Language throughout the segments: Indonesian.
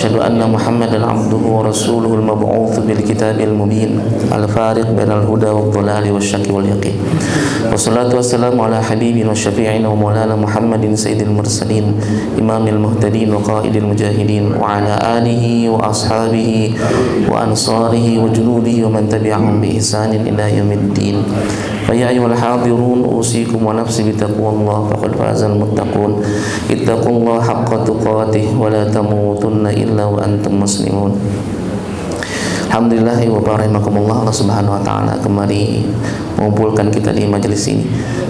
أشهد أن محمدا عبده ورسوله المبعوث بالكتاب المبين الفارق بين الهدى والضلال والشك واليقين والصلاة والسلام على حبيبنا وشفيعنا ومولانا محمد سيد المرسلين إمام المهتدين وقائد المجاهدين وعلى آله وأصحابه وأنصاره وجنوده ومن تبعهم بإحسان إلى يوم الدين. فيا أيها الحاضرون أوصيكم ونفسي بتقوى الله فقد فاز المتقون اتقوا الله حق تقاته ولا تموتن إلا وأنتم مسلمون. Alhamdulillah wa barakallahu Allah Subhanahu wa taala kembali mengumpulkan kita di majelis ini.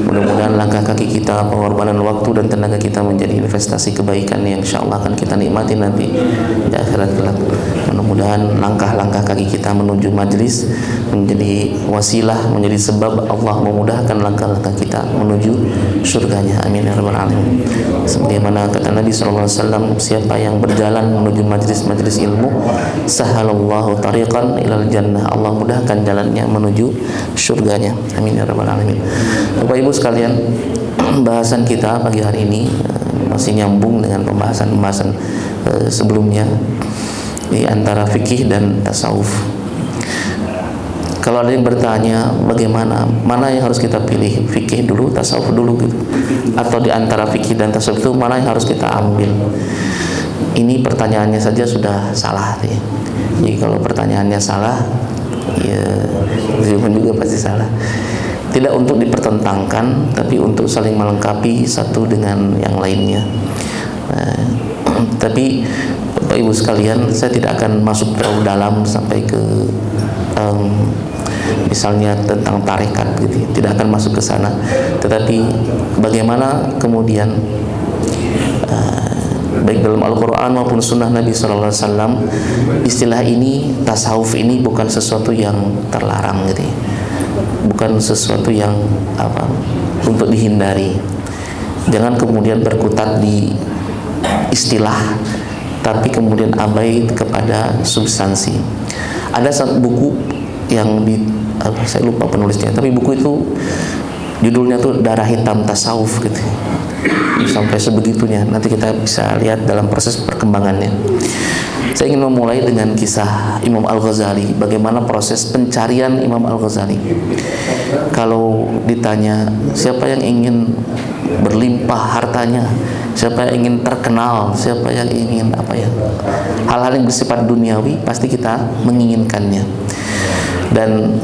Mudah-mudahan langkah kaki kita, pengorbanan waktu dan tenaga kita menjadi investasi kebaikan yang insyaallah akan kita nikmati nanti di akhirat kelak. Mudah-mudahan langkah-langkah kaki kita menuju majelis menjadi wasilah, menjadi sebab Allah memudahkan langkah-langkah kita menuju surganya. Amin ya rabbal alamin. Sebagaimana kata Nabi sallallahu alaihi wasallam, siapa yang berjalan menuju majelis-majelis ilmu, sahalallahu tariqan ilal jannah, Allah mudahkan jalannya menuju surganya. Amin ya rabbal alamin. Bapak Ibu sekalian, bahasan kita pagi hari ini masih nyambung dengan pembahasan sebelumnya di antara fikih dan tasawuf. Kalau ada yang bertanya bagaimana, mana yang harus kita pilih, fikih dulu, tasawuf dulu gitu, atau di antara fikih dan tasawuf itu mana yang harus kita ambil? Ini pertanyaannya saja sudah salah ya. Jadi kalau pertanyaannya salah, ya jawaban juga pasti salah. Tidak untuk dipertentangkan, tapi untuk saling melengkapi satu dengan yang lainnya. Tapi Bapak Ibu sekalian, saya tidak akan masuk terlalu dalam sampai ke misalnya tentang tarekat gitu, tidak akan masuk ke sana. Tetapi bagaimana kemudian baik dalam Al-Quran maupun Sunnah Nabi Sallallahu Alaihi Wasallam, istilah ini, tasawuf ini bukan sesuatu yang terlarang gitu, bukan sesuatu yang untuk dihindari. Jangan kemudian berkutat di istilah, tapi kemudian abai kepada substansi. Ada satu buku yang saya lupa penulisnya, tapi buku itu judulnya tuh Darah Hitam Tasawuf gitu. Sampai sebegitunya, nanti kita bisa lihat dalam proses perkembangannya. Saya ingin memulai dengan kisah Imam Al-Ghazali, bagaimana proses pencarian Imam Al-Ghazali. Kalau ditanya siapa yang ingin berlimpah hartanya, siapa yang ingin terkenal, siapa yang ingin hal-hal yang bersifat duniawi, pasti kita menginginkannya. Dan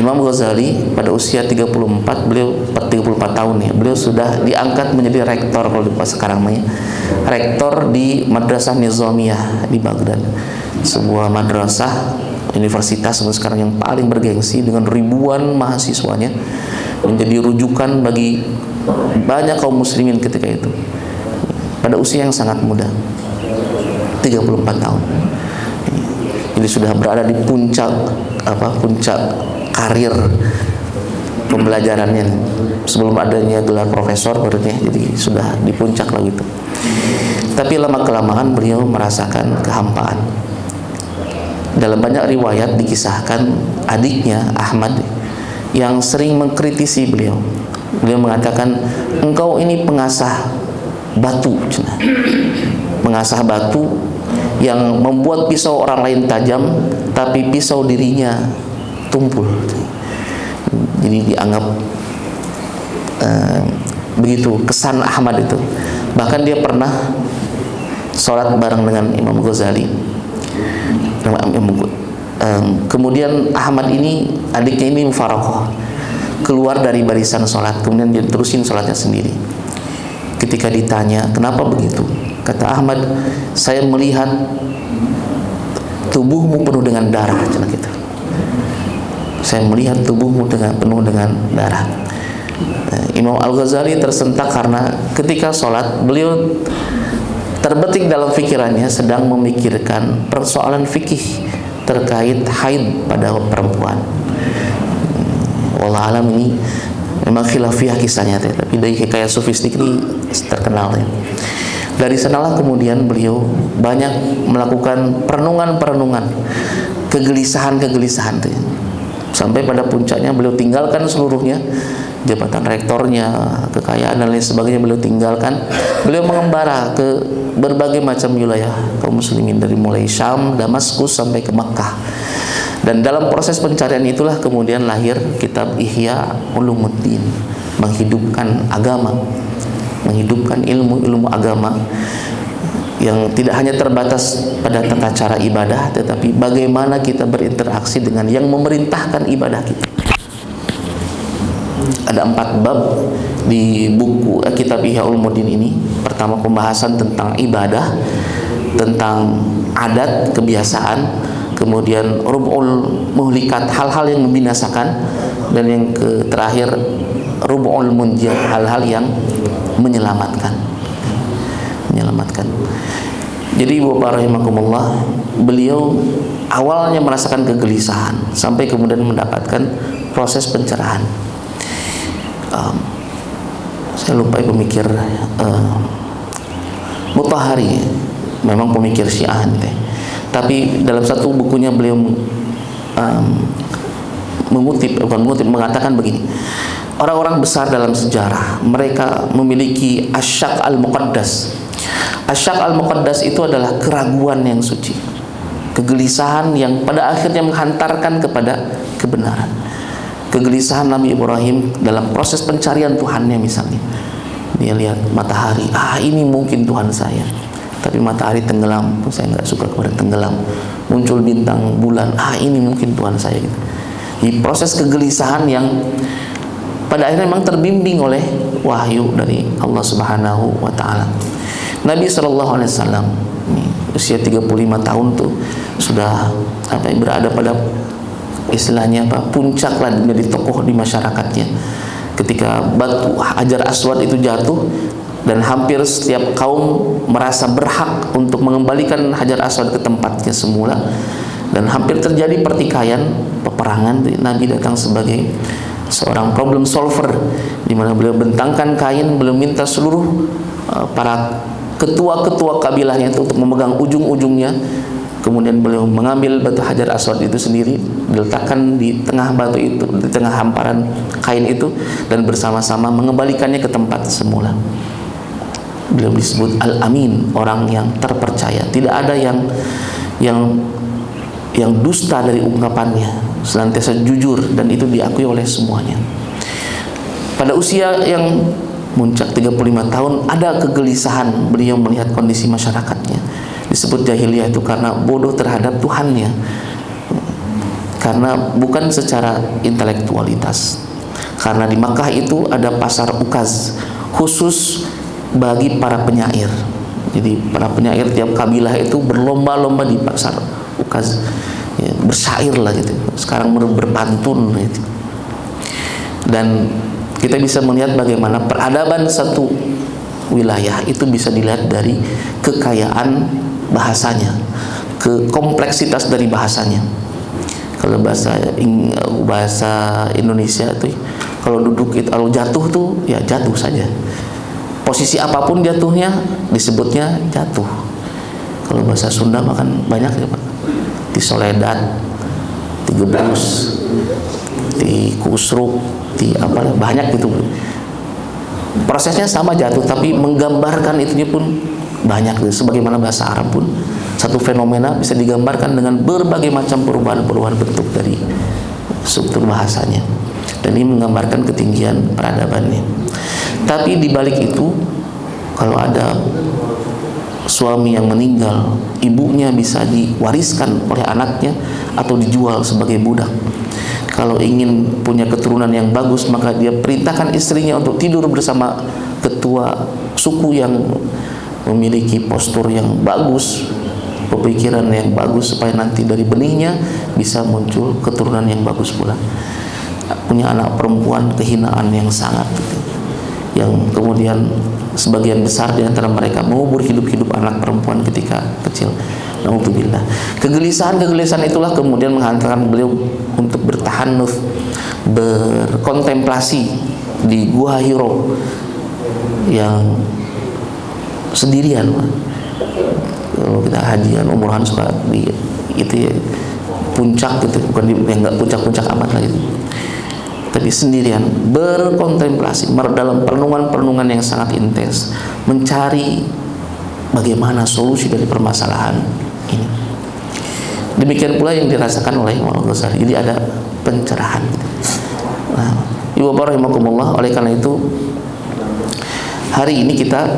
Imam Ghazali pada usia 34 tahun ya, beliau sudah diangkat menjadi rektor, kalau di sekarang namanya rektor di Madrasah Nizamiyah di Baghdad, sebuah madrasah universitas sekarang yang paling bergengsi dengan ribuan mahasiswanya, menjadi rujukan bagi banyak kaum muslimin ketika itu pada usia yang sangat muda, 34 tahun. Jadi sudah berada di puncak karir pembelajarannya sebelum adanya gelar profesor berarti, jadi sudah di puncak lah gitu. Tapi lama kelamaan beliau merasakan kehampaan. Dalam banyak riwayat dikisahkan adiknya Ahmad yang sering mengkritisi beliau. Beliau mengatakan, engkau ini pengasah batu, mengasah batu yang membuat pisau orang lain tajam, tapi pisau dirinya tumpul. Jadi dianggap begitu kesan Ahmad itu. Bahkan dia pernah sholat bareng dengan Imam Ghazali. Kemudian Ahmad ini, adiknya ini mufaraqah, keluar dari barisan sholat, kemudian dia terusin sholatnya sendiri. Ketika ditanya kenapa begitu, kata Ahmad, saya melihat tubuhmu penuh dengan darah, gitu. Saya melihat tubuhmu penuh dengan darah. Imam Al-Ghazali tersentak karena ketika sholat beliau terbetik dalam pikirannya sedang memikirkan persoalan fikih terkait haid pada perempuan. Wallah alam, ini memang khilafiyah kisahnya, tapi dari hikayat sufistik ini terkenal ya. Dari sanalah kemudian beliau banyak melakukan perenungan-perenungan, kegelisahan-kegelisahan tuh. Sampai pada puncaknya beliau tinggalkan seluruhnya, jabatan rektornya, kekayaan dan lain sebagainya beliau tinggalkan. Beliau mengembara ke berbagai macam wilayah kaum muslimin, dari mulai Syam, Damaskus sampai ke Makkah. Dan dalam proses pencarian itulah kemudian lahir kitab Ihya Ulumuddin, menghidupkan agama, menghidupkan ilmu-ilmu agama yang tidak hanya terbatas pada tata cara ibadah, tetapi bagaimana kita berinteraksi dengan yang memerintahkan ibadah kita. Ada 4 bab di buku kitab Ihya Ulumuddin ini. Pertama, pembahasan tentang ibadah, tentang adat, kebiasaan, kemudian rub'ul muhlikat, hal-hal yang membinasakan, dan yang terakhir rub'ul munjiyat, hal-hal yang menyelamatkan. Jadi Bapak rahimakumullah, beliau awalnya merasakan kegelisahan sampai kemudian mendapatkan proses pencerahan. Saya lupa pemikir Mutahari, memang pemikir Syiah gitu. Tapi dalam satu bukunya beliau mengatakan begini, orang-orang besar dalam sejarah mereka memiliki asyak al-muqaddas. Asyak al-muqaddas itu adalah keraguan yang suci, kegelisahan yang pada akhirnya menghantarkan kepada kebenaran. Kegelisahan Nabi Ibrahim dalam proses pencarian Tuhannya, misalnya dia lihat matahari, ini mungkin Tuhan saya, tapi matahari tenggelam, saya nggak suka kepada tenggelam. Muncul bintang, bulan, ini mungkin Tuhan saya gitu. Di proses kegelisahan yang pada akhirnya memang terbimbing oleh wahyu dari Allah Subhanahu wa Ta'ala. Nabi SAW usia 35 tahun tuh sudah berada pada istilahnya puncak lah menjadi tokoh di masyarakatnya. Ketika batu Hajar Aswad itu jatuh dan hampir setiap kaum merasa berhak untuk mengembalikan Hajar Aswad ke tempatnya semula, dan hampir terjadi pertikaian, peperangan, Nabi datang sebagai seorang problem solver, di mana beliau bentangkan kain, beliau minta seluruh para ketua-ketua kabilahnya itu untuk memegang ujung-ujungnya. Kemudian beliau mengambil batu Hajar Aswad itu sendiri, diletakkan di tengah batu itu, di tengah hamparan kain itu, dan bersama-sama mengembalikannya ke tempat semula. Beliau disebut Al-Amin, orang yang terpercaya. Tidak ada yang dusta dari ungkapannya, senantiasa jujur, dan itu diakui oleh semuanya. Pada usia yang muncak 35 tahun ada kegelisahan beliau melihat kondisi masyarakatnya. Disebut jahiliyah itu karena bodoh terhadap Tuhannya, karena bukan secara intelektualitas. Karena di Makkah itu ada pasar ukaz khusus bagi para penyair. Jadi para penyair tiap kabilah itu berlomba-lomba di pasar ukaz, ya, bersyair lah gitu. Sekarang berpantun gitu. Dan kita bisa melihat bagaimana peradaban satu wilayah itu bisa dilihat dari kekayaan bahasanya, kompleksitas dari bahasanya. Kalau bahasa Indonesia itu kalau duduk itu, kalau jatuh tuh ya jatuh saja. Posisi apapun jatuhnya disebutnya jatuh. Kalau bahasa Sunda makan banyak ya Pak. Di Soledad, di Gebrus, di Kusruk, di banyak gitu. Prosesnya sama jatuh, tapi menggambarkan itunya pun banyak gitu. Sebagaimana bahasa Arab pun satu fenomena bisa digambarkan dengan berbagai macam perubahan-perubahan bentuk dari struktur bahasanya, dan ini menggambarkan ketinggian peradabannya. Tapi di balik itu, kalau ada suami yang meninggal, ibunya bisa diwariskan oleh anaknya atau dijual sebagai budak. Kalau ingin punya keturunan yang bagus, maka dia perintahkan istrinya untuk tidur bersama ketua suku yang memiliki postur yang bagus, pemikiran yang bagus, supaya nanti dari benihnya bisa muncul keturunan yang bagus pula. Punya anak perempuan kehinaan yang sangat, yang kemudian sebagian besar di antara mereka mengubur hidup-hidup anak perempuan ketika kecil. Naudzubillah. Kegelisahan itulah kemudian menghantarkan beliau untuk bertahanuf, berkontemplasi di Gua Hiro yang sendirian. Kalau kita hajian umrohan suka di itu ya, puncak gitu, bukan di yang enggak puncak-puncak amat lagi. tapi sendirian, berkontemplasi dalam perenungan-perenungan yang sangat intens, mencari bagaimana solusi dari permasalahan ini. Demikian pula yang dirasakan oleh Imam Ghazali. Jadi ada pencerahan. Nah, Ibu bapak rahimakumullah, oleh karena itu hari ini kita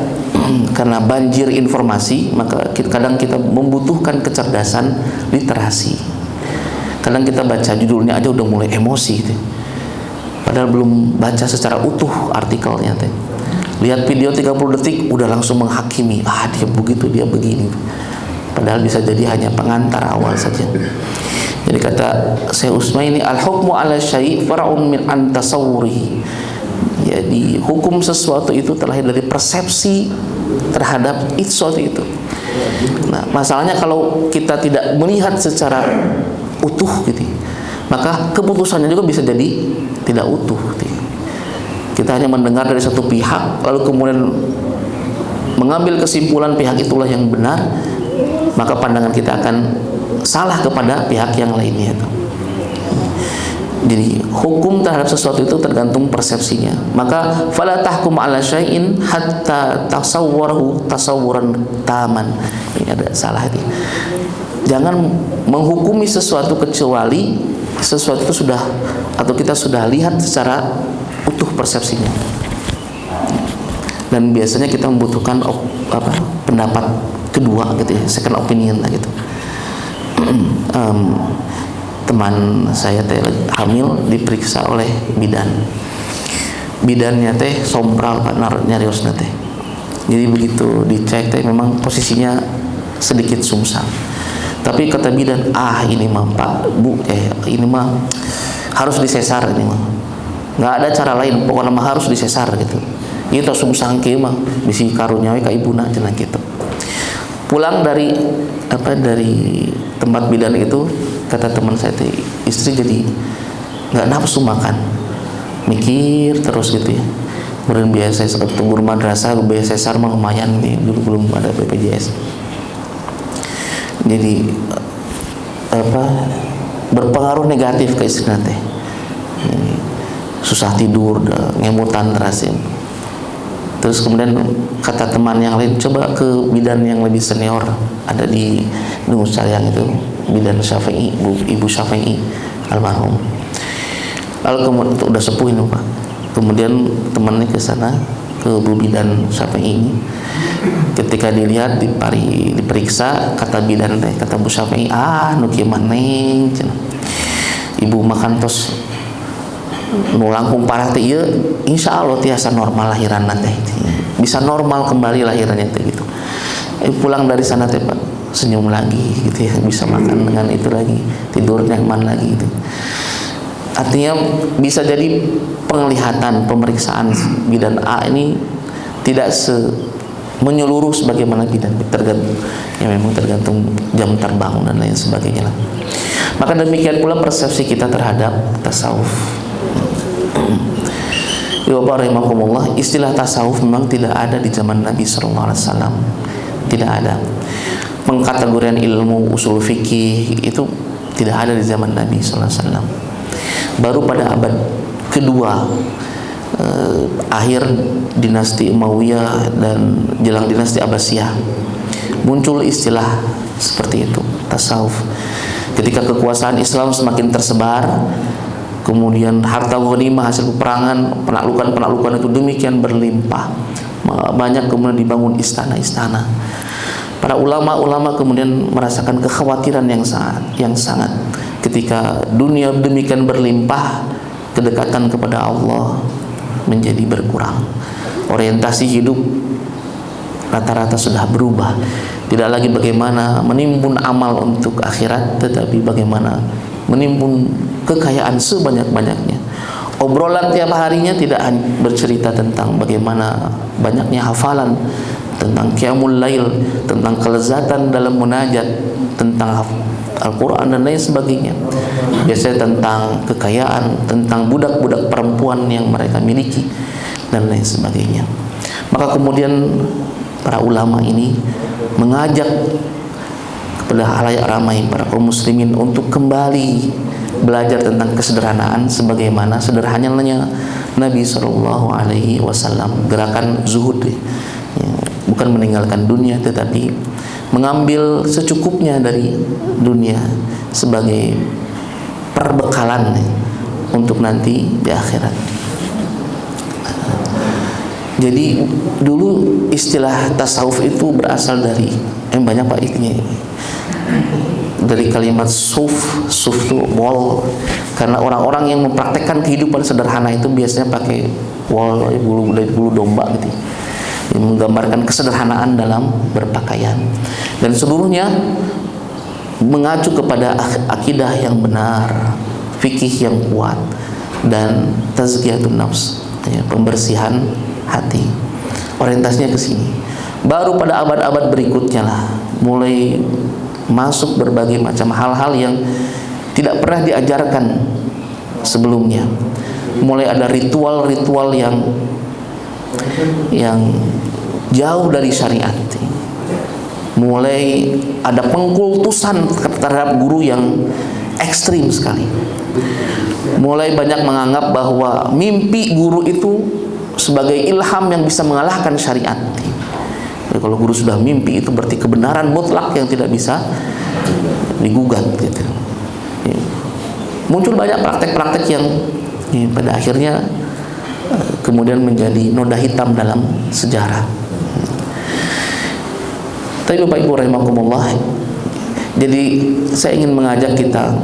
karena banjir informasi, maka kadang kita membutuhkan kecerdasan literasi. Kadang kita baca judulnya aja udah mulai emosi gitu. Padahal belum baca secara utuh artikelnya teh. Lihat video 30 detik udah langsung menghakimi, dia begitu, dia begini. Padahal bisa jadi hanya pengantar awal saja. Jadi kata Syekh Utsman ini, al-hukmu 'ala syai' far'un min an tasawwurihi. Jadi hukum sesuatu itu terlahir dari persepsi terhadap sesuatu itu. Nah, masalahnya kalau kita tidak melihat secara utuh gitu, maka keputusannya juga bisa jadi tidak utuh gitu. Kita hanya mendengar dari satu pihak lalu kemudian mengambil kesimpulan pihak itulah yang benar, maka pandangan kita akan salah kepada pihak yang lainnya itu. Jadi hukum terhadap sesuatu itu tergantung persepsinya. Maka fala tahkum ala syai'in hatta tasawwarahu tasawwuran taman. Ini ada salah ini. Jangan menghukumi sesuatu kecuali sesuatu itu sudah atau kita sudah lihat secara utuh persepsinya. Dan biasanya kita membutuhkan pendapat kedua gitu ya, second opinion lah gitu. Teman saya teh hamil diperiksa oleh bidannya teh sompral Pak nyariosna teh. Jadi begitu dicek teh memang posisinya sedikit sungsang. Tapi kata bidan, ini mah Pak Bu, ini mah harus disesar ini mah. Nggak ada cara lain, pokoknya mah harus disesar gitu. Itu sungsang kieu mah bisi karunya we ka ibuna cenah gitu. Pulang dari tempat bidan itu, kata teman saya teh, istri jadi nggak nafsu makan, mikir terus gitu ya. Kemudian biasa tunggu madrasah, biasa sesar mah lumayan nih, dulu belum ada BPJS. Jadi berpengaruh negatif ke istri nanti. Susah tidur, ngemutan terus ya. Terus kemudian kata teman yang lain, coba ke bidan yang lebih senior, ada di Gunung Sayang itu, bidan Syafi'i, Ibu Syafi'i almarhum. Lalu kemudian udah sepuh ini Pak. Kemudian temannya ke sana, ke Bu Bidan Syafi'i ini. Ketika dilihat, diperiksa, kata bidan teh, kata Bu Syafi'i, nu kieu maneh cenah. Ibu makan tos nu langkung parah teh ieu insyaallah tiasa normal lahiran teh. Bisa normal kembali lahirannya teh gitu. Pulang dari sana teh Pak senyum lagi gitu ya, bisa makan dengan itu lagi, tidur nyaman lagi gitu. Artinya bisa jadi penglihatan pemeriksaan bidan A ini tidak menyeluruh sebagaimana bidan, tergantung ya, memang tergantung jam terbang dan lain sebagainya lah. Maka demikian pula persepsi kita terhadap tasawuf. Bapak rahimakumullah, istilah tasawuf memang tidak ada di zaman Nabi SAW. Tidak ada. Pengkategorian ilmu usul fikih itu tidak ada di zaman Nabi SAW. Baru pada abad kedua, akhir dinasti Umayyah dan jelang dinasti Abbasiyah, muncul istilah seperti itu, tasawuf. Ketika kekuasaan Islam semakin tersebar, kemudian harta ghanimah hasil peperangan, penaklukan itu demikian berlimpah, banyak kemudian dibangun istana-istana. Para ulama-ulama kemudian merasakan kekhawatiran yang sangat ketika dunia demikian berlimpah, kedekatan kepada Allah menjadi berkurang. Orientasi hidup rata-rata sudah berubah. Tidak lagi bagaimana menimbun amal untuk akhirat, tetapi bagaimana menimbun kekayaan sebanyak-banyaknya. Obrolan tiap harinya tidak bercerita tentang bagaimana banyaknya hafalan, tentang qiyamul lail, tentang kelezatan dalam munajat, tentang Al-Quran dan lain sebagainya. Biasanya tentang kekayaan, tentang budak-budak perempuan yang mereka miliki dan lain sebagainya. Maka kemudian para ulama ini mengajak kepada halayak ramai para kaum muslimin untuk kembali belajar tentang kesederhanaan sebagaimana sederhananya Nabi SAW. Gerakan zuhud, ya, bukan meninggalkan dunia tetapi mengambil secukupnya dari dunia sebagai perbekalan untuk nanti di akhirat. Jadi dulu istilah tasawuf itu berasal dari banyak pak ini, dari kalimat suf itu wol, karena orang-orang yang mempraktekkan kehidupan sederhana itu biasanya pakai wol, bulu domba gitu, yang menggambarkan kesederhanaan dalam berpakaian, dan seluruhnya mengacu kepada akidah yang benar, fikih yang kuat, dan tazkiyatun nafs, ya, pembersihan hati. Orientasinya ke sini. Baru pada abad-abad berikutnya lah mulai masuk berbagai macam hal-hal yang tidak pernah diajarkan sebelumnya. Mulai ada ritual-ritual yang jauh dari syariat. Mulai ada pengkultusan terhadap guru yang ekstrim sekali. Mulai banyak menganggap bahwa mimpi guru itu sebagai ilham yang bisa mengalahkan syariat. Jadi kalau guru sudah mimpi itu berarti kebenaran mutlak yang tidak bisa digugat gitu. Muncul banyak praktek-praktek yang pada akhirnya kemudian menjadi noda hitam dalam sejarah. Tapi Bapak Ibu rahimakumullah, jadi saya ingin mengajak kita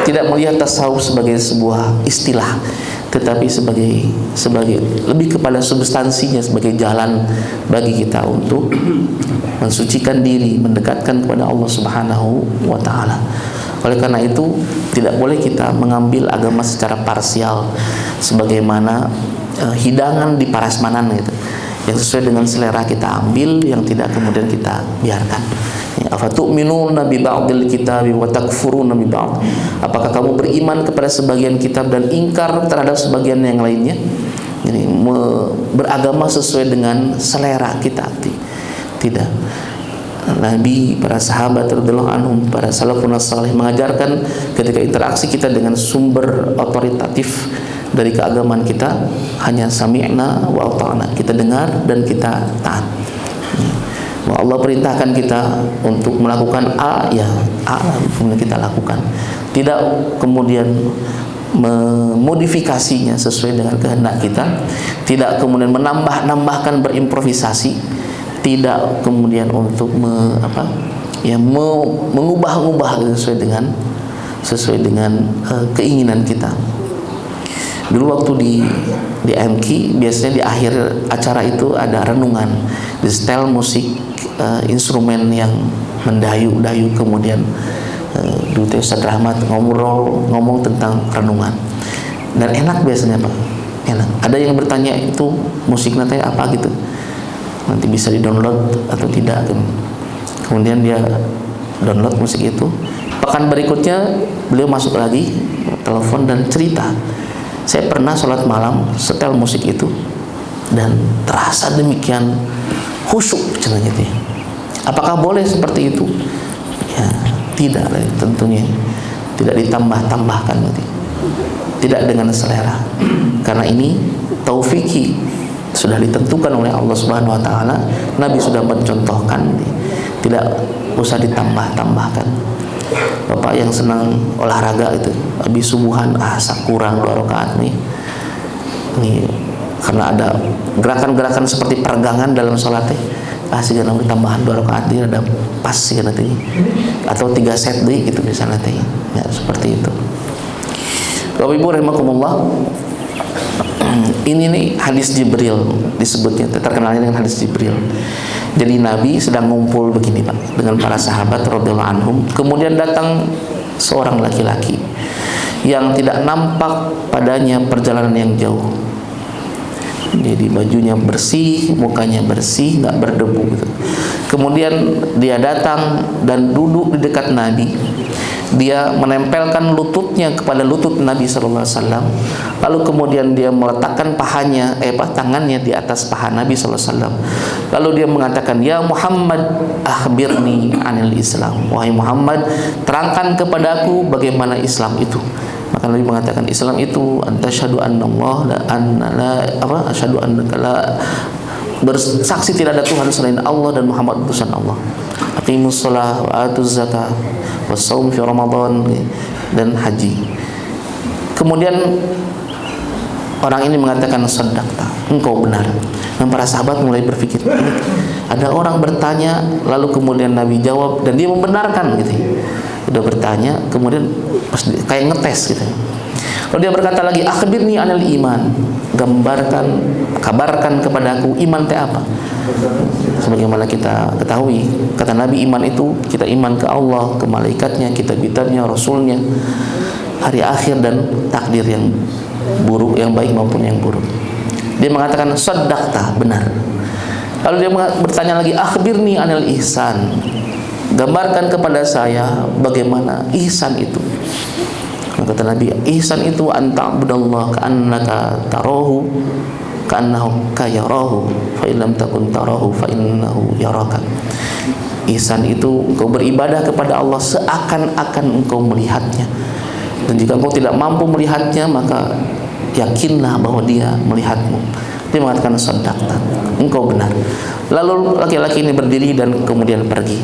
tidak melihat tasawuf sebagai sebuah istilah, tetapi sebagai lebih kepada substansinya, sebagai jalan bagi kita untuk mensucikan diri, mendekatkan kepada Allah Subhanahu wa taala. Oleh karena itu tidak boleh kita mengambil agama secara parsial sebagaimana hidangan di parasmanan gitu. Yang sesuai dengan selera kita ambil, yang tidak kemudian kita biarkan. Afatu'minuna bi ba'dil kitabi wa takfuruna bi ba'd. Apakah kamu beriman kepada sebagian kitab dan ingkar terhadap sebagian yang lainnya? Jadi beragama sesuai dengan selera kita. Tidak. Nabi, para sahabat radhiyallahu anhum, para salafun salih mengajarkan ketika interaksi kita dengan sumber otoritatif dari keagamaan kita hanya sami'na wa ata'na, kita dengar dan kita taat. Allah perintahkan kita untuk melakukan A, ya A kemudian kita lakukan, tidak kemudian memodifikasinya sesuai dengan kehendak kita, tidak kemudian menambahkan berimprovisasi, tidak kemudian untuk mengubah-ubah sesuai dengan keinginan kita. Dulu waktu di MK biasanya di akhir acara itu ada renungan, di setel musik instrumen yang mendayu-dayu, kemudian dulu Ustaz Rahmat ngomong tentang renungan, dan enak biasanya Pak, enak. Ada yang bertanya itu musik nanti apa gitu, nanti bisa di-download atau tidak. Kemudian dia download musik itu. Pekan berikutnya beliau masuk lagi, telepon dan cerita, saya pernah sholat malam setel musik itu dan terasa demikian khusyuk caranya itu. Apakah boleh seperti itu? Ya, tidak, tentunya tidak ditambah-tambahkan gitu. Tidak dengan selera. Karena ini taufiki sudah ditentukan oleh Allah Subhanahu wa taala. Nabi sudah mencontohkan, tidak usah ditambah-tambahkan. Bapak yang senang olahraga itu, habis subuhan kurang 2 rakaat nih. Karena ada gerakan-gerakan seperti peregangan dalam sholat sih kan tambahan 2 rakaat dia ada pas sih nanti, atau 3 set deh gitu bisa nanti ya, seperti itu. Bapak Ibu rahimakumullah, ini nih hadis Jibril disebutnya, terkenalnya dengan hadis Jibril. Jadi Nabi sedang ngumpul begini Pak dengan para sahabat radhiyallahu anhum, kemudian datang seorang laki-laki yang tidak nampak padanya perjalanan yang jauh. Jadi bajunya bersih, mukanya bersih, nggak berdebu gitu. Kemudian dia datang dan duduk di dekat Nabi, dia menempelkan lututnya kepada lutut Nabi sallallahu alaihi wasallam, lalu kemudian dia meletakkan tangannya di atas paha Nabi sallallahu alaihi wasallam, lalu dia mengatakan, ya Muhammad akhbirni anil Islam, wahai Muhammad, terangkan kepadaku bagaimana Islam itu. Maka Nabi mengatakan, Islam itu antasyhadu annallah asyhadu annaka la, bersaksi tidak ada Tuhan selain Allah dan Muhammad utusan Allah. Aqimus shalah wa atuz zakah wassaum fi Ramadan, dan haji. Kemudian orang ini mengatakan, sadaqta, engkau benar. Dan para sahabat mulai berpikir, ada orang bertanya lalu kemudian Nabi jawab dan dia membenarkan gitu. Udah bertanya kemudian kayak ngetes gitu. Lalu dia berkata lagi, akhbirni anil iman, kabarkan kepadaku iman teh apa. Sebagaimana kita ketahui, kata Nabi, iman itu kita iman ke Allah, ke malaikatnya, kitab-kitabnya, rasulnya, hari akhir, dan takdir yang buruk, yang baik maupun yang buruk. Dia mengatakan, sadaqta, benar. Lalu dia bertanya lagi, akhbirni anil ihsan, gambarkan kepada saya bagaimana ihsan itu. Kata Nabi, ihsan itu anta'budallaha ka'annaka tarahu ka'annahu kayarahu fa illam takun tarahu fa innahu yaraka. Ihsan itu engkau beribadah kepada Allah seakan-akan engkau melihatnya, dan jika engkau tidak mampu melihatnya maka yakinlah bahwa dia melihatmu. Dia mengatakan, sadaqta, engkau benar. Lalu laki-laki ini berdiri dan kemudian pergi.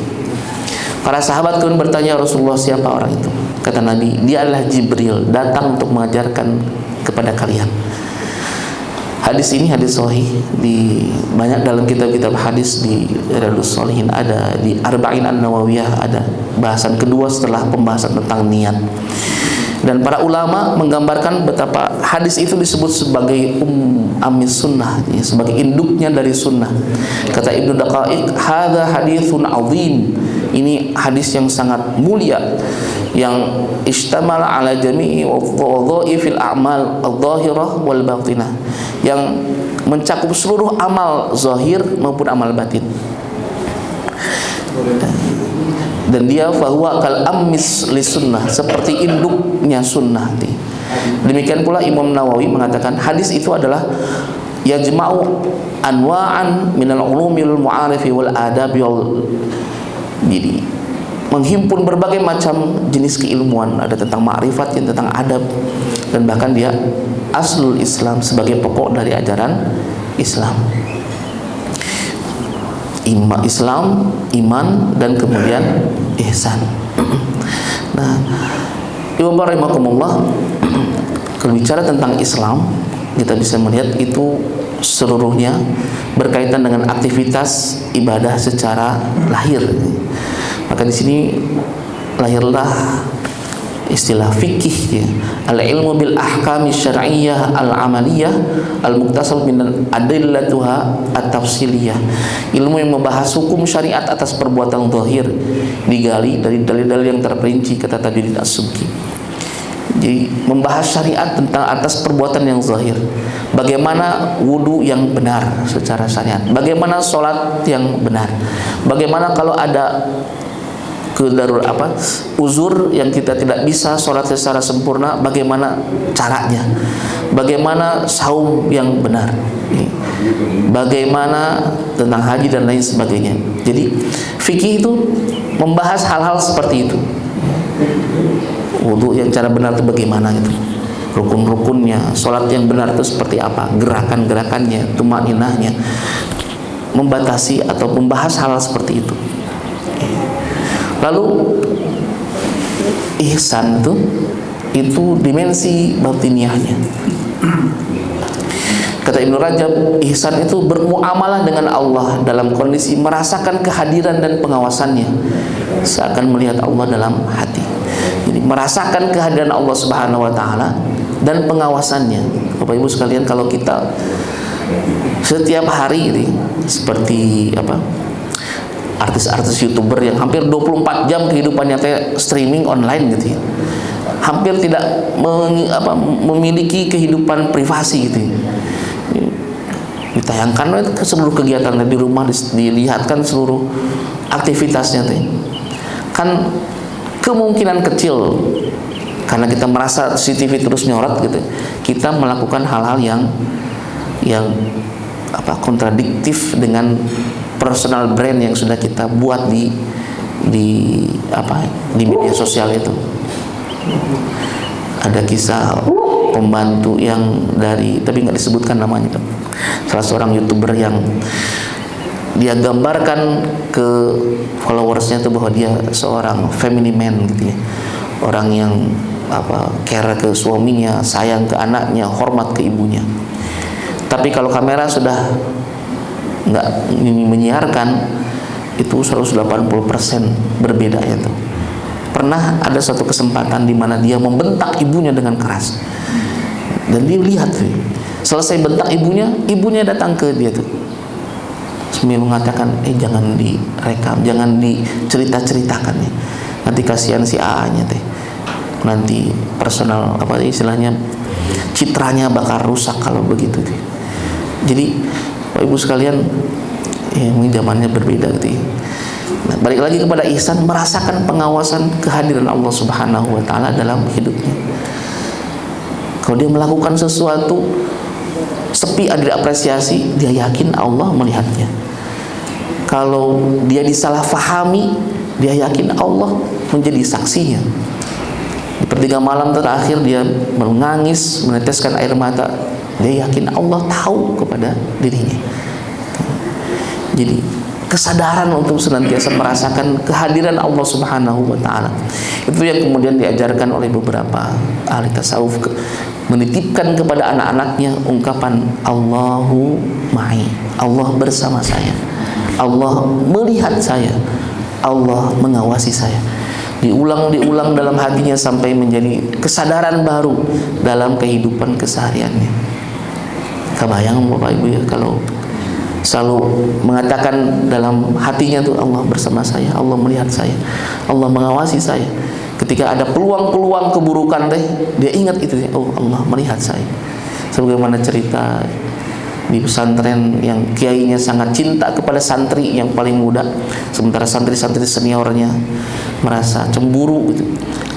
Para sahabat kemudian bertanya, Rasulullah, siapa orang itu? Kata Nabi, dia adalah Jibril, datang untuk mengajarkan kepada kalian. Hadis ini hadis sahih, di banyak dalam kitab-kitab hadis, di Riyadhus Shalihin ada, di Arba'in An-Nawawiyah ada bahasan kedua setelah pembahasan tentang niat. Dan para ulama menggambarkan betapa hadis itu disebut sebagai amis sunnah, ya, sebagai induknya dari sunnah. Kata Ibnu Daqaiq, hadza haditsun azim, ini hadis yang sangat mulia, yang istamala ala jami'i wadhaifil a'mal adh-dhahirah wal batinah, yang mencakup seluruh amal zahir maupun amal batin. Dan dia fahuwa kal amis li sunnah, seperti induknya sunnah. Demikian pula Imam Nawawi mengatakan, hadis itu adalah yajma'u anwa'an minal ulumil mu'arifi wal adabi wal, jadi menghimpun berbagai macam jenis keilmuan, ada tentang ma'rifat, tentang adab, dan bahkan dia aslul Islam, sebagai pokok dari ajaran Islam. Islam, iman, dan kemudian ihsan. Nah, Ibu rahimakumullah, kalau bicara tentang Islam, kita bisa melihat itu seluruhnya berkaitan dengan aktivitas ibadah secara lahir. Maka di sini lahirlah istilah fikih, ya, al-ilmu bil ahkami syar'iyyah al-amaliyah al-muktasab min adillatuha at-tafsiliyah, ilmu yang membahas hukum syariat atas perbuatan zahir, digali dari dalil-dalil yang terperinci, kata Tajuddin As-Subki. Jadi membahas syariat tentang atas perbuatan yang zahir, bagaimana wudu yang benar secara syariat, bagaimana sholat yang benar, bagaimana kalau ada uzur yang kita tidak bisa sholat secara sempurna, bagaimana caranya, bagaimana saum yang benar, bagaimana tentang haji dan lain sebagainya. Jadi fikih itu membahas hal-hal seperti itu. Wudu yang cara benar itu bagaimana gitu, rukun-rukunnya, sholat yang benar itu seperti apa, gerakan-gerakannya, tumaninahnya, membatasi atau membahas hal-hal seperti itu. Lalu ihsan itu dimensi batiniahnya. Kata Ibnu Rajab, ihsan itu bermuamalah dengan Allah dalam kondisi merasakan kehadiran dan pengawasannya, seakan melihat Allah dalam hati. Jadi merasakan kehadiran Allah Subhanahu wa taala dan pengawasannya. Bapak Ibu sekalian, kalau kita setiap hari ini seperti artis-artis YouTuber yang hampir 24 jam kehidupannya streaming online gitu ya, hampir tidak memiliki kehidupan privasi gitu ya. Ditayangkan ke seluruh kegiatannya di rumah, dilihatkan seluruh aktivitasnya tuh. Kan kemungkinan kecil karena kita merasa CCTV terus nyorot gitu, kita melakukan hal-hal yang kontradiktif dengan personal brand yang sudah kita buat di media sosial itu. Ada kisah pembantu yang tapi nggak disebutkan namanya, salah seorang YouTuber yang dia gambarkan ke followersnya itu bahwa dia seorang family man gitu ya, orang yang care ke suaminya, sayang ke anaknya, hormat ke ibunya. Tapi kalau kamera sudah nggak menyiarkan, itu 180% berbeda ya tuh. Pernah ada suatu kesempatan di mana dia membentak ibunya dengan keras, dan dia lihat tuh, selesai bentak ibunya datang ke dia tuh sambil mengatakan, jangan direkam, jangan diceritakan ya, nanti kasihan si AA-nya teh, nanti personal istilahnya citranya bakal rusak kalau begitu tuh. Jadi Bapak Ibu sekalian, ini zamannya berbeda gitu ya. Nah, balik lagi kepada ihsan, merasakan pengawasan kehadiran Allah Subhanahu wa taala dalam hidupnya. Kalau dia melakukan sesuatu sepi ada diapresiasi, dia yakin Allah melihatnya. Kalau dia disalahfahami, dia yakin Allah menjadi saksinya. Di pertiga malam terakhir dia menangis, meneteskan air mata, dia yakin Allah tahu kepada dirinya. Jadi kesadaran untuk senantiasa merasakan kehadiran Allah Subhanahu wa taala, itu yang kemudian diajarkan oleh beberapa ahli tasawuf, menitipkan kepada anak-anaknya ungkapan Allahu ma'i, Allah bersama saya, Allah melihat saya, Allah mengawasi saya. Diulang dalam hatinya sampai menjadi kesadaran baru dalam kehidupan kesehariannya. Kebayang Bapak Ibu ya, kalau selalu mengatakan dalam hatinya tuh, Allah bersama saya, Allah melihat saya, Allah mengawasi saya. Ketika ada peluang-peluang keburukan dia ingat itu, Allah melihat saya. Sebagaimana cerita di pesantren yang kiainya sangat cinta kepada santri yang paling muda, sementara santri-santri seniornya merasa cemburu gitu.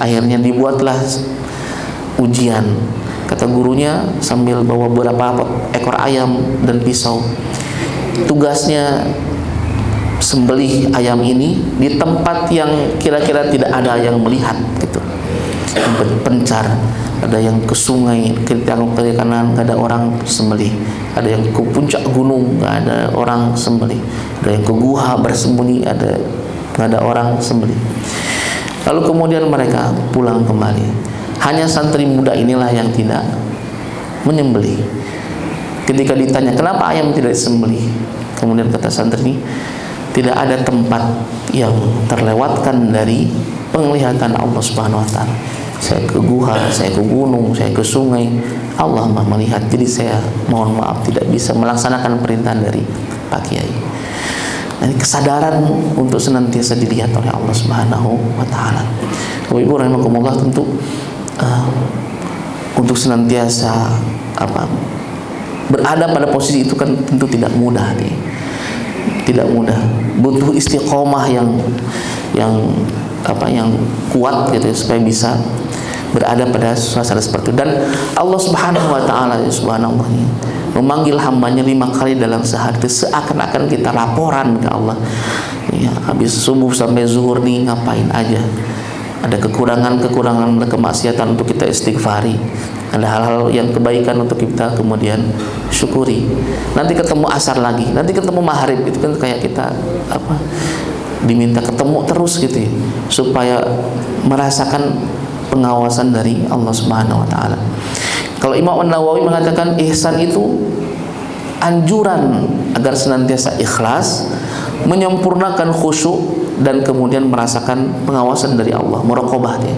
Akhirnya dibuatlah ujian. Kata gurunya sambil bawa beberapa ekor ayam dan pisau, tugasnya sembelih ayam ini di tempat yang kira-kira tidak ada yang melihat gitu, pencar. Ada yang ke sungai, ke kanan nggak ada orang sembelih, ada yang ke puncak gunung nggak ada orang sembelih, ada yang ke guha bersembunyi, nggak ada orang sembelih. Lalu kemudian mereka pulang kembali. Hanya santri muda inilah yang tidak menyembelih. Ketika ditanya kenapa ayam tidak disembelih, kemudian kata santri ini, tidak ada tempat yang terlewatkan dari penglihatan Allah Subhanahu wa taala. Saya ke guha, saya ke gunung, saya ke sungai, Allah Maha melihat. Jadi saya mohon maaf tidak bisa melaksanakan perintah dari Pak Kiai. Nah, ini kesadaran untuk senantiasa dilihat oleh Allah Subhanahu wa taala. Bapak Ibu rahimakumullah, tentu untuk senantiasa berada pada posisi itu kan tentu tidak mudah nih. Tidak mudah, butuh istiqomah yang kuat gitu supaya bisa berada pada suasana seperti itu. Dan Allah Subhanahu wa taala subhanallah memanggil hambanya 5 kali dalam sehari, seakan-akan kita laporan ke Allah ya, habis subuh sampai zuhur nih ngapain aja, ada kekurangan, kemaksiatan untuk kita istighfari, ada hal-hal yang kebaikan untuk kita kemudian syukuri. Nanti ketemu asar lagi, nanti ketemu maghrib, itu kan kayak kita diminta ketemu terus gitu ya, supaya merasakan pengawasan dari Allah Subhanahu wa taala. Kalau Imam An-Nawawi mengatakan ihsan itu anjuran agar senantiasa ikhlas, menyempurnakan khusyuk, dan kemudian merasakan pengawasan dari Allah, muraqabah dia.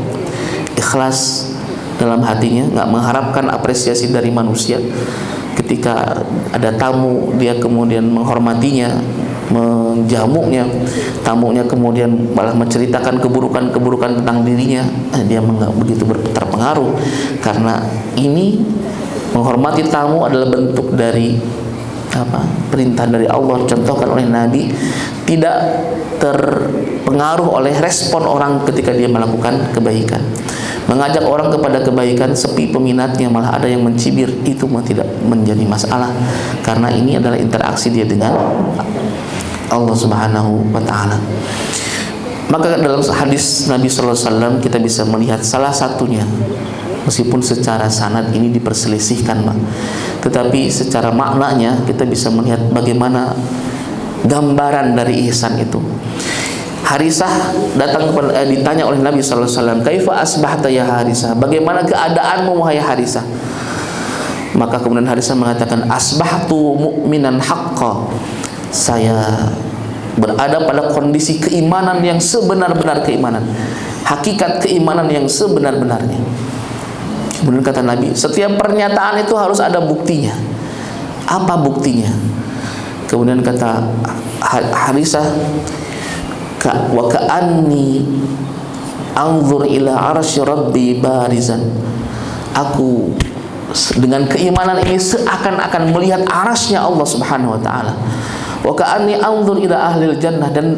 Ikhlas dalam hatinya, nggak mengharapkan apresiasi dari manusia. Ketika ada tamu, dia kemudian menghormatinya, menjamuknya, tamunya kemudian malah menceritakan keburukan tentang dirinya, dia nggak begitu terpengaruh, karena ini menghormati tamu adalah bentuk dari perintah dari Allah, contohkan oleh Nabi, tidak terpengaruh oleh respon orang ketika dia melakukan kebaikan. Mengajak orang kepada kebaikan, sepi peminatnya, malah ada yang mencibir, itu tidak menjadi masalah, karena ini adalah interaksi dia dengan Allah Subhanahu wa ta'ala. Maka dalam hadis Nabi sallallahu alaihi wasallam kita bisa melihat salah satunya, meskipun secara sanad ini diperselisihkan, tetapi secara maknanya kita bisa melihat bagaimana gambaran dari ihsan itu. Harisah datang ditanya oleh Nabi sallallahu alaihi wasallam, "Kaifa asbahta ya Harisah?" Bagaimana keadaanmu wahai Harisah? Maka kemudian Harisah mengatakan, "Asbahtu mu'minan haqqan." Saya berada pada kondisi keimanan yang sebenar-benar keimanan, hakikat keimanan yang sebenar-benarnya. Kemudian kata Nabi, setiap pernyataan itu harus ada buktinya. Apa buktinya? Kemudian kata Harisah, wa ka'anni anzur ila arsy rabbi barizan. Aku dengan keimanan ini seakan-akan melihat arasnya Allah Subhanahu wa taala. Wa ka'anni anzur ila ahlil jannah, dan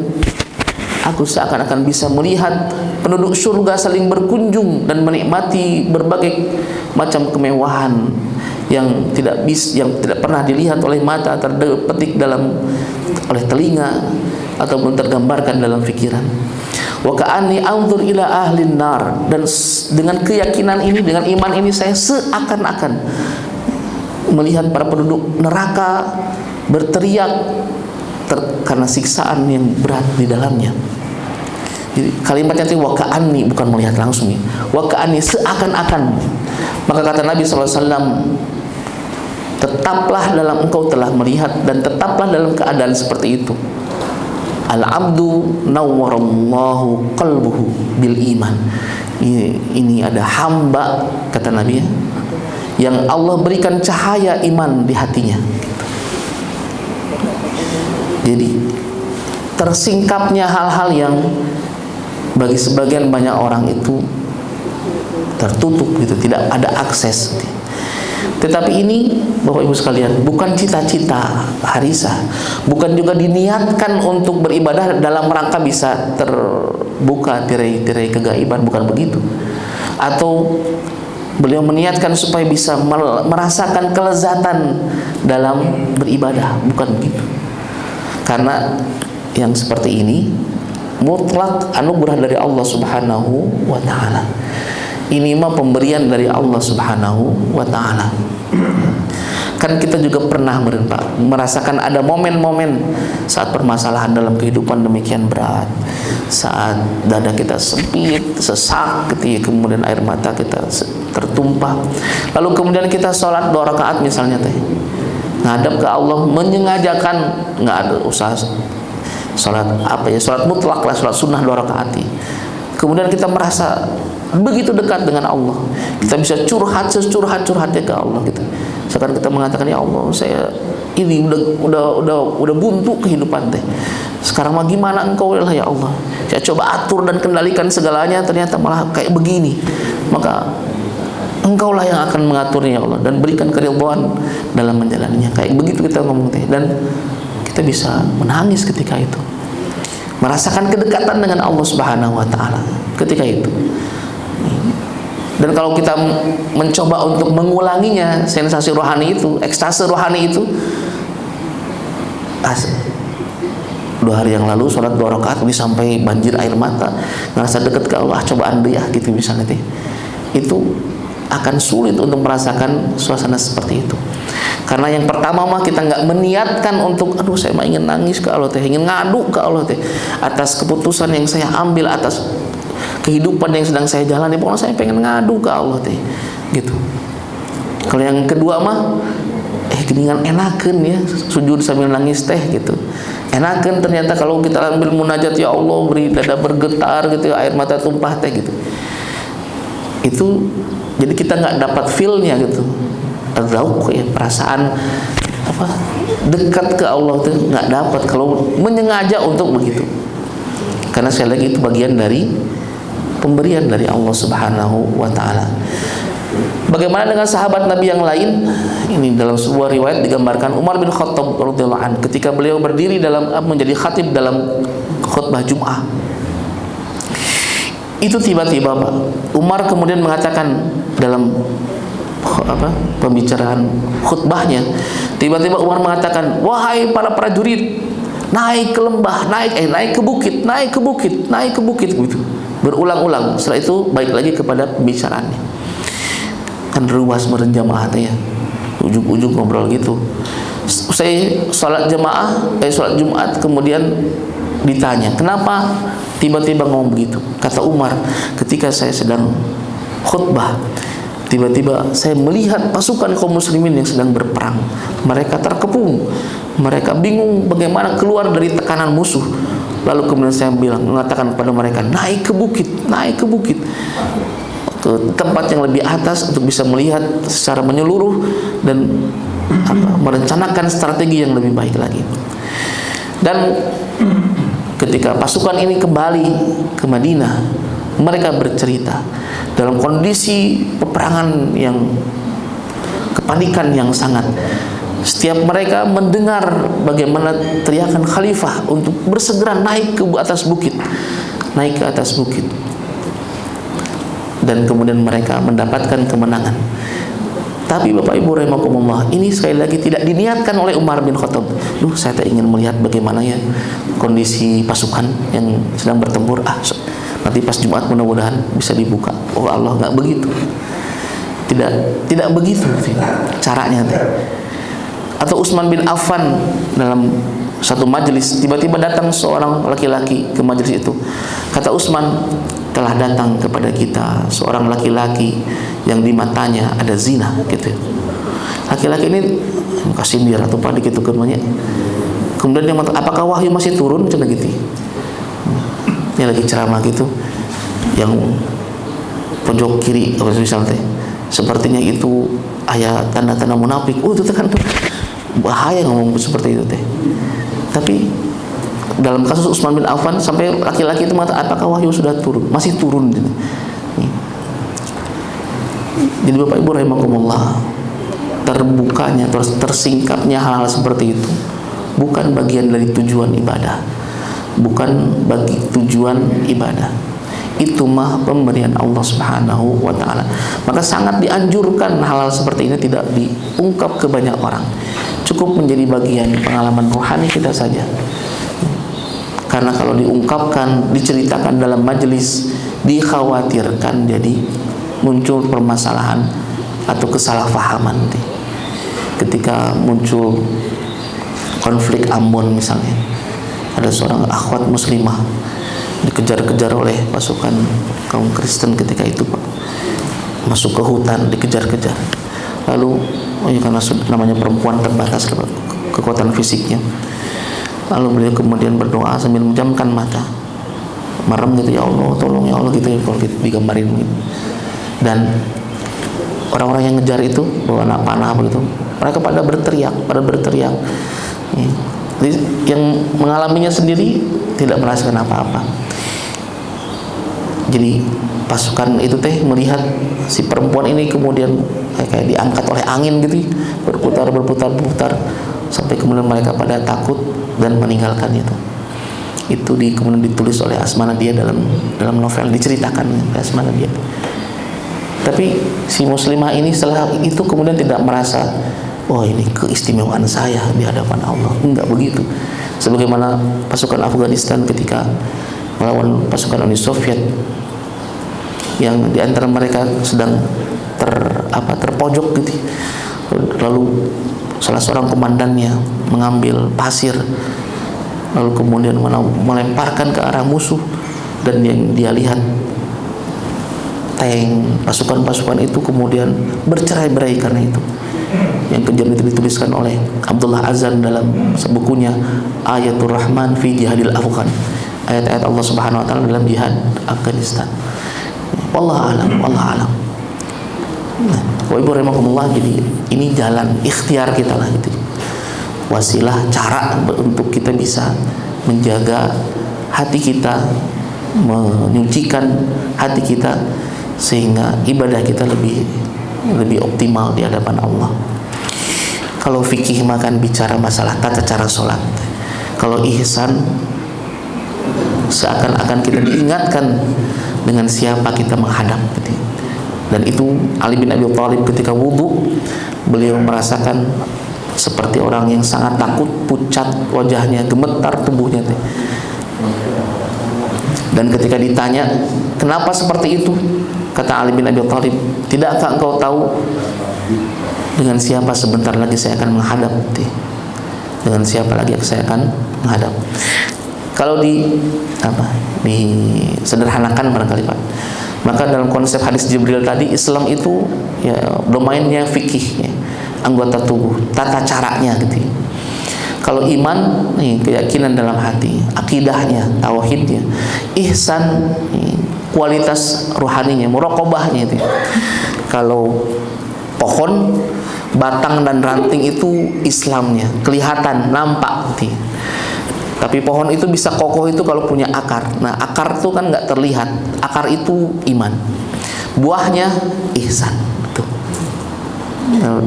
aku seakan-akan bisa melihat penduduk surga saling berkunjung dan menikmati berbagai macam kemewahan yang tidak pernah dilihat oleh mata, terpetik oleh telinga ataupun tergambarkan dalam pikiran. Wa ka'anni anzur ila ahlin nar, dan dengan keyakinan ini, dengan iman ini, saya seakan-akan melihat para penduduk neraka berteriak karena siksaan yang berat di dalamnya. Jadi kalimatnya itu wa ka'anni, bukan melihat langsung ya. Wa ka'anni, seakan-akan. Maka kata Nabi SAW, tetaplah dalam engkau telah melihat, dan tetaplah dalam keadaan seperti itu. Al-abdu nawwarallahu qalbuhu bil iman. Ini ada hamba, kata Nabi, yang Allah berikan cahaya iman di hatinya. Jadi tersingkapnya hal-hal yang bagi sebagian banyak orang itu tertutup gitu, tidak ada akses. Tetapi ini Bapak Ibu sekalian, bukan cita-cita Harisah, bukan juga diniatkan untuk beribadah dalam rangka bisa terbuka tirai-tirai kegaiban, bukan begitu. Atau beliau meniatkan supaya bisa merasakan kelezatan dalam beribadah, bukan begitu. Karena yang seperti ini mutlak anugerah dari Allah Subhanahu wa ta'ala. Ini mah pemberian dari Allah Subhanahu wa ta'ala. Kan kita juga pernah merasakan ada momen-momen saat permasalahan dalam kehidupan demikian berat, saat dada kita sempit, sesak gitu ya, kemudian air mata kita tertumpah, lalu kemudian kita sholat 2 rakaat misalnya teh, ngadap ke Allah, menyengajakan, nggak ada usaha sholat sholat mutlak lah, sholat sunnah 2 rakaat. Kemudian kita merasa begitu dekat dengan Allah, kita bisa curhatnya ke Allah gitu. Sekarang kita mengatakan, ya Allah, saya ini udah buntu kehidupan teh. Sekarang mah gimana engkau lah ya Allah. Saya coba atur dan kendalikan segalanya, ternyata malah kayak begini. Maka engkaulah yang akan mengaturnya ya Allah, dan berikan keridhaan dalam menjalaninya. Kayak begitu kita ngomong teh, dan kita bisa menangis ketika itu, merasakan kedekatan dengan Allah Subhanahu wa ta'ala ketika itu. Dan kalau kita mencoba untuk mengulanginya, sensasi rohani itu, ekstase rohani itu, 2 hari yang lalu sholat 2 rakaat ini sampai banjir air mata, ngerasa dekat ke Allah, coba anda ya gitu misalnya teh, itu akan sulit untuk merasakan suasana seperti itu. Karena yang pertama mah kita nggak meniatkan untuk, aduh saya mah ingin nangis ke Allah teh, ingin ngadu ke Allah teh atas keputusan yang saya ambil, atas kehidupan yang sedang saya jalani, pokoknya saya pengen ngadu ke Allah teh gitu. Kalau yang kedua mah geningan enakeun ya, sujud sambil nangis teh gitu, enakeun ternyata kalau kita ambil munajat, ya Allah, beri dada bergetar gitu, air mata tumpah teh gitu. Itu jadi kita nggak dapat feel-nya gitu, dzauq ya, perasaan apa dekat ke Allah itu nggak dapat kalau menyengaja untuk begitu. Karena sekali lagi itu bagian dari pemberian dari Allah Subhanahu wa ta'ala. Bagaimana dengan sahabat Nabi yang lain? Ini dalam sebuah riwayat digambarkan Umar bin Khattab radhiyallahu anhu ketika beliau berdiri dalam menjadi khatib dalam khutbah Jum'ah. Itu tiba-tiba Pak, Umar kemudian mengatakan dalam pembicaraan khutbahnya, tiba-tiba Umar mengatakan, wahai para prajurit, naik ke lembah, naik ke bukit, naik ke bukit, naik ke bukit, gitu. Berulang-ulang. Setelah itu balik lagi kepada pembicaraannya. Kan ruas merenjamaah ya. Ujung-ujung ngobrol gitu. Saya sholat Jumat kemudian ditanya, kenapa tiba-tiba ngomong begitu? Kata Umar, ketika saya sedang khutbah, tiba-tiba saya melihat pasukan kaum muslimin yang sedang berperang. Mereka terkepung, mereka bingung bagaimana keluar dari tekanan musuh. Lalu kemudian saya mengatakan kepada mereka, naik ke bukit, naik ke bukit, ke tempat yang lebih atas untuk bisa melihat secara menyeluruh dan merencanakan strategi yang lebih baik lagi. Dan ketika pasukan ini kembali ke Madinah, mereka bercerita dalam kondisi peperangan yang kepanikan yang sangat. Setiap mereka mendengar bagaimana teriakan khalifah untuk bersegera naik ke atas bukit, naik ke atas bukit, dan kemudian mereka mendapatkan kemenangan. Tapi Bapak Ibu rahimakumullah, ini sekali lagi tidak diniatkan oleh Umar bin Khattab. Saya tak ingin melihat bagaimana ya kondisi pasukan yang sedang bertempur. Nanti pas Jumat mudah-mudahan bisa dibuka. Oh Allah, nggak begitu. Tidak begitu caranya. Atau Utsman bin Affan dalam satu majelis, tiba-tiba datang seorang laki-laki ke majelis itu. Kata Utsman, telah datang kepada kita seorang laki-laki yang di matanya ada zina, gitu. Laki-laki ini kasih dia atau pada gitu kemudian dia mengatakan, apakah wahyu masih turun? Macam gitu. Ini lagi ceramah gitu, yang pojok kiri misalnya, sepertinya itu ayat tanda-tanda munafik. Itu kan bahaya ngomong seperti itu teh. Tapi dalam kasus Utsman bin Affan sampai laki-laki itu mengatakan, apakah wahyu sudah turun? Masih turun. Jadi Bapak Ibu rahimakumullah, terbukanya, tersingkapnya hal-hal seperti itu bukan bagian dari tujuan ibadah, bukan bagi tujuan ibadah. Itu mah pemberian Allah Subhanahu wa ta'ala. Maka sangat dianjurkan hal-hal seperti ini tidak diungkap ke banyak orang, cukup menjadi bagian pengalaman rohani kita saja. Karena kalau diungkapkan, diceritakan dalam majelis, dikhawatirkan jadi muncul permasalahan atau kesalahpahaman. Ketika muncul konflik Ambon misalnya, ada seorang akhwat muslimah dikejar-kejar oleh pasukan kaum Kristen ketika itu Pak, masuk ke hutan, dikejar-kejar. Lalu karena namanya perempuan terbatas kekuatan fisiknya, lalu beliau kemudian berdoa sambil menjamkan mata, merem gitu, ya Allah tolong ya Allah gitu ya, kalau gitu digambarin gitu. Dan orang-orang yang ngejar itu bawa panah begitu, mereka pada berteriak. Jadi yang mengalaminya sendiri tidak merasakan apa-apa. Jadi pasukan itu melihat si perempuan ini kemudian kayak diangkat oleh angin gitu, berputar sampai kemudian mereka pada takut dan meninggalkan itu. Itu kemudian ditulis oleh Asmanadia dalam novel, diceritakan oleh Asmanadia. Tapi si muslimah ini setelah itu kemudian tidak merasa, oh ini keistimewaan saya di hadapan Allah. Enggak begitu. Sebagaimana pasukan Afghanistan ketika melawan pasukan Uni Soviet, yang di antara mereka sedang terpojok gitu. Lalu salah seorang komandannya mengambil pasir, lalu kemudian melemparkan ke arah musuh, dan yang dia lihat pasukan-pasukan itu kemudian bercerai-berai karena itu. Yang kejadian itu dituliskan oleh Abdullah Azan dalam bukunya Ayatul Rahman fi Jihadil Afghan, ayat-ayat Allah Subhanahu wa ta'ala dalam jihad Afghanistan. Wallahu alam. Nah, wa ibu rahimakumullah, jadi ini jalan ikhtiar kita lah gitu. Wasilah, cara untuk kita bisa menjaga hati kita, menyucikan hati kita sehingga ibadah kita lebih optimal di hadapan Allah. Kalau fikih makan bicara masalah tata cara sholat. Kalau ihsan seakan-akan kita diingatkan dengan siapa kita menghadap gitu. Dan itu Ali bin Abi Thalib ketika wudhu, beliau merasakan seperti orang yang sangat takut, pucat wajahnya, gemetar tubuhnya. Dan ketika ditanya, kenapa seperti itu? Kata Ali bin Abi Thalib, tidakkah engkau tahu dengan siapa sebentar lagi saya akan menghadap? Dengan siapa lagi saya akan menghadap? Kalau disederhanakan barangkali Pak, maka dalam konsep hadis Jibril tadi, Islam itu ya domainnya fikih, ya, anggota tubuh, tata caranya gitu. Kalau iman, nih, keyakinan dalam hati, akidahnya, tauhidnya, ihsan, nih, kualitas rohaninya, muraqabahnya itu. Kalau pohon, batang dan ranting itu Islamnya, kelihatan, nampak gitu. Tapi pohon itu bisa kokoh itu kalau punya akar. Nah, akar itu kan nggak terlihat. Akar itu iman. Buahnya ihsan. Tuh.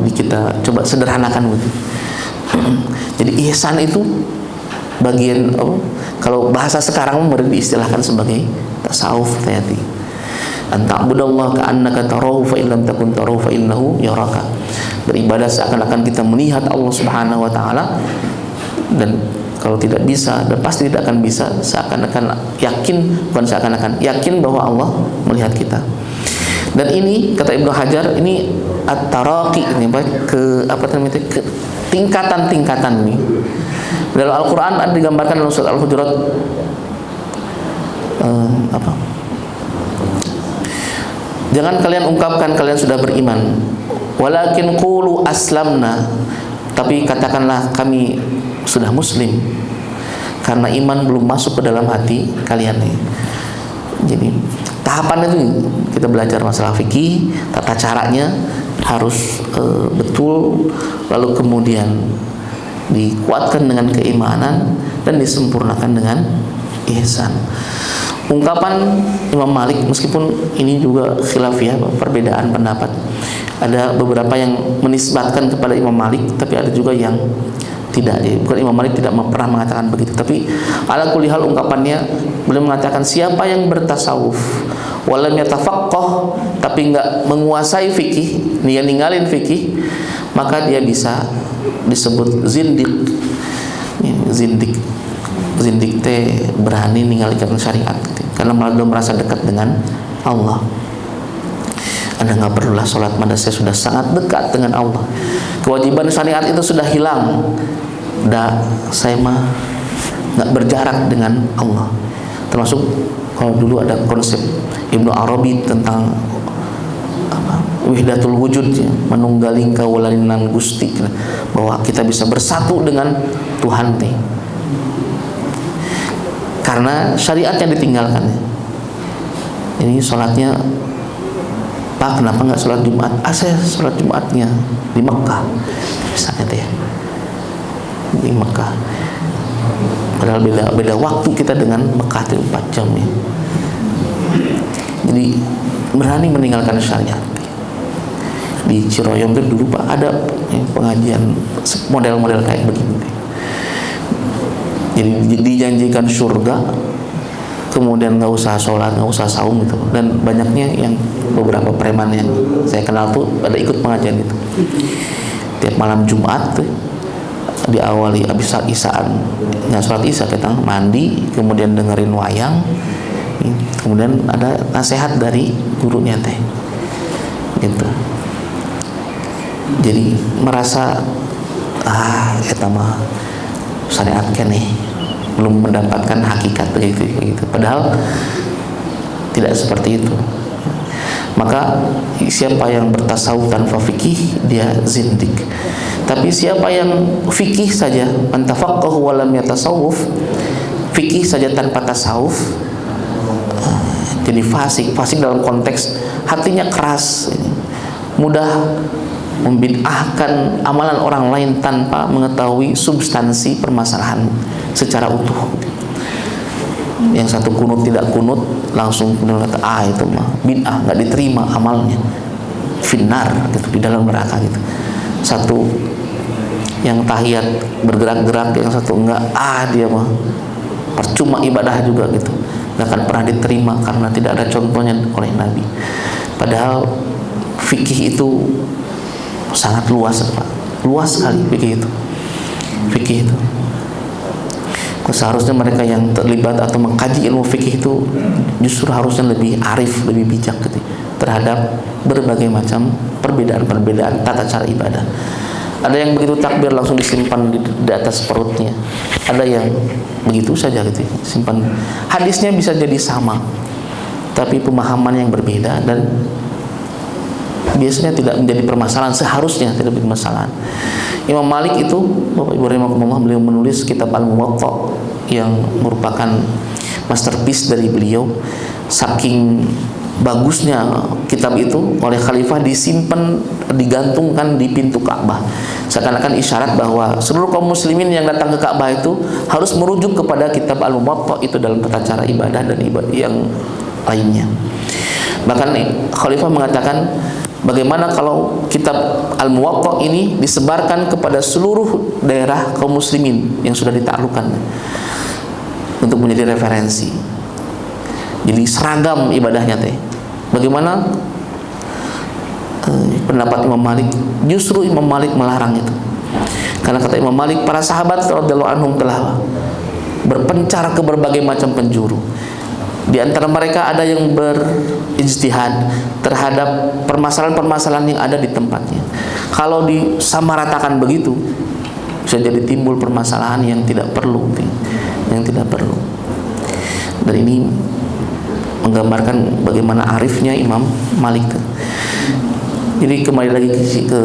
Kita coba sederhanakan begitu. Jadi ihsan itu bagian kalau bahasa sekarang diistilahkan sebagai tasawuf tadi. Anta'budallaha ka'annaka tarahu fa in lam takun tarahu fa innahu yaraka. Beribadah seakan-akan kita melihat Allah Subhanahu wa taala, dan kalau tidak bisa, dan pasti tidak akan bisa, seakan-akan yakin, bukan seakan-akan yakin bahwa Allah melihat kita. Dan ini kata Ibnu Hajar, ini at-taraqi, ini ke tingkatan-tingkatan ini. Dalam Al-Qur'an ada digambarkan dalam surat Al-Hujurat jangan kalian ungkapkan kalian sudah beriman, walakin qulu aslamna, tapi katakanlah kami sudah muslim, karena iman belum masuk ke dalam hati kalian nih. Jadi tahapan itu kita belajar masalah fikih, tata caranya harus betul, lalu kemudian dikuatkan dengan keimanan dan disempurnakan dengan ihsan. Ungkapan Imam Malik, meskipun ini juga khilafiyah, perbedaan pendapat, ada beberapa yang menisbatkan kepada Imam Malik, tapi ada juga yang tidak. Jadi bukan Imam Malik tidak pernah mengatakan begitu, tapi ala kulli hal ungkapannya beliau mengatakan siapa yang bertasawuf walam yatafaqqah, tapi enggak menguasai fikih, dia ninggalin fikih, maka dia bisa disebut zindik. Zindik teh berani ninggalkan syariat karena belum merasa dekat dengan Allah. Anda nggak perlulah sholat, pada saya sudah sangat dekat dengan Allah, kewajiban syariat itu sudah hilang, saya mah nggak berjarak dengan Allah. Termasuk kalau dulu ada konsep Ibnu Arabi tentang wihdatul wujud, ya, manunggaling kawulalinan Gusti, bahwa kita bisa bersatu dengan Tuhan nih, karena syariatnya ditinggalkan. Ini sholatnya, Pak, kenapa nggak sholat Jumat? Saya sholat Jumatnya di Mekah, misalnya deh, di Mekah. Padahal beda waktu kita dengan Mekah itu 4 jam ya. Jadi berani meninggalkan syariat. Di Ciroyom itu dulu Pak ada pengajian model-model kayak begini. Jadi dijanjikan surga, kemudian nggak usah sholat, nggak usah saum gitu. Dan banyaknya yang beberapa preman yang saya kenal tuh pada ikut pengajian itu. Tiap malam Jumat tuh diawali habis isaan, nggak sholat isya, kita mandi, kemudian dengerin wayang, kemudian ada nasihat dari gurunya teh, gitu. Jadi merasa eta mah syariat nih belum mendapatkan hakikat begitu. Padahal tidak seperti itu. Maka siapa yang bertasawuf tanpa fikih, dia zindik. Tapi siapa yang fikih saja, man tafaqqahu wa lam yatasawuf, fikih saja tanpa tasawuf, jadi fasik. Fasik dalam konteks hatinya keras, mudah membid'ahkan amalan orang lain tanpa mengetahui substansi permasalahan secara utuh. Yang satu kunut tidak kunut, langsung kata itu mah bid'ah, nggak diterima amalnya, finnar gitu, di dalam neraka gitu. Satu yang tahiyat bergerak-gerak, yang satu enggak, dia mah percuma ibadah juga gitu, nggak akan pernah diterima karena tidak ada contohnya oleh Nabi. Padahal fikih itu sangat luas Pak, luas sekali fikih itu. Seharusnya mereka yang terlibat atau mengkaji ilmu fikih itu justru harusnya lebih arif, lebih bijak gitu, terhadap berbagai macam perbedaan tata cara ibadah. Ada yang begitu takbir langsung disimpan di atas perutnya, ada yang begitu saja gitu, simpan. Hadisnya bisa jadi sama, tapi pemahaman yang berbeda dan biasanya tidak menjadi permasalahan, seharusnya tidak menjadi permasalahan. Imam Malik itu, Bapak Ibu rahimakumullah, beliau menulis kitab Al-Muwatta yang merupakan masterpiece dari beliau. Saking bagusnya kitab itu, oleh khalifah disimpan, digantungkan di pintu Ka'bah, seakan-akan isyarat bahwa seluruh kaum muslimin yang datang ke Ka'bah itu harus merujuk kepada kitab Al-Muwatta itu dalam tata cara ibadah dan ibadah yang lainnya. Bahkan khalifah mengatakan, bagaimana kalau kitab Al-Muwatta ini disebarkan kepada seluruh daerah kaum muslimin yang sudah ditaklukkan untuk menjadi referensi. Jadi seragam ibadahnya teh. Bagaimana pendapat Imam Malik? Justru Imam Malik melarang itu. Karena kata Imam Malik, para sahabat radhiyallahu anhum telah berpencar ke berbagai macam penjuru. Di antara mereka ada yang berijtihad terhadap permasalahan-permasalahan yang ada di tempatnya. Kalau disamaratakan begitu, bisa jadi timbul permasalahan yang tidak perlu, Dan ini menggambarkan bagaimana arifnya Imam Malik. Jadi kembali lagi ke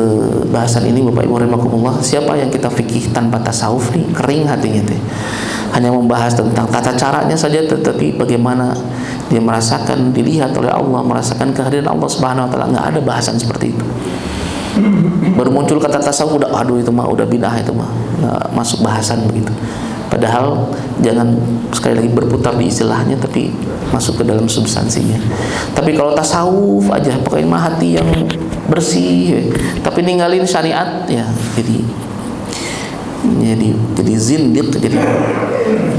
bahasan ini, Bapak Ibu rahimakumullah, siapa yang kita fikih tanpa tasawuf nih kering hatinya teh. Hanya membahas tentang tata caranya saja, tetapi bagaimana dia merasakan, dilihat oleh Allah, merasakan kehadiran Allah Subhanahu wa taala, nggak ada bahasan seperti itu. Baru muncul kata tasawuf udah aduh itu mah udah bidah, itu mah nggak masuk bahasan begitu. Padahal jangan sekali lagi berputar di istilahnya, tapi masuk ke dalam substansinya. Tapi kalau tasawuf aja pakai mah hati yang bersih, tapi ninggalin syariat, ya jadi zindiq,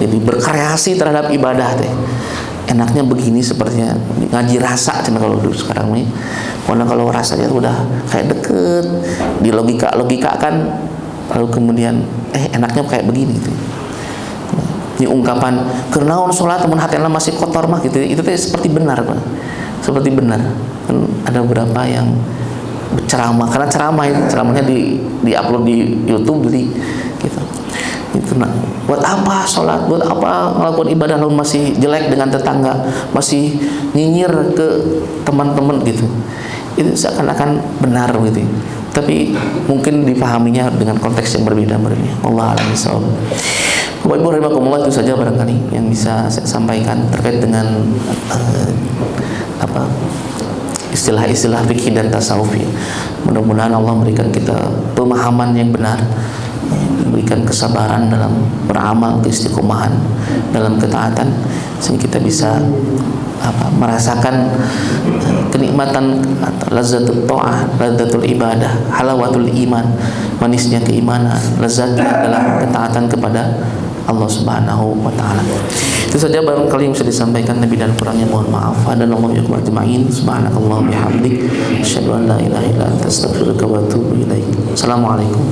jadi berkreasi terhadap ibadah teh. Enaknya begini sepertinya ngaji rasa cina kalau dulu sekarang nih. Karena kalau rasanya udah kayak deket, di logika kan, lalu kemudian enaknya kayak begini gitu. Ini ungkapan kenaon sholat teman hati masih kotor mah gitu, itu teh seperti benar Pak, seperti benar. Kan ada beberapa yang ceramah, karena ceramahnya di-upload di YouTube jadi gitu. Itu buat apa sholat, buat apa melakukan ibadah lalu masih jelek dengan tetangga, masih nyinyir ke teman-teman gitu. Itu seakan-akan benar gitu. Tapi mungkin dipahaminya dengan konteks yang berbeda. Allah a'lam bishawab. Bapak Ibu rahimakumullah, itu saja barangkali yang bisa saya sampaikan terkait dengan istilah-istilah fikih dan tasawuf. Mudah-mudahan Allah memberikan kita pemahaman yang benar, memberikan kesabaran dalam beramal, keistiqomahan dalam ketaatan, sehingga kita bisa merasakan kenikmatan lazzatul ta'ah, lazzatul ibadah, halawatul iman, manisnya keimanan, lezatnya dalam ketaatan kepada Allah Subhanahu wa taala. Itu saja barangkali yang bisa disampaikan, lebih dan kurangnya mohon maaf. Dan Allah yakum ajma'in. Subhanakallah bihamdik, asyhadu an la ilaha illa anta astaghfiruka wa atubu ilaik. Assalamualaikum.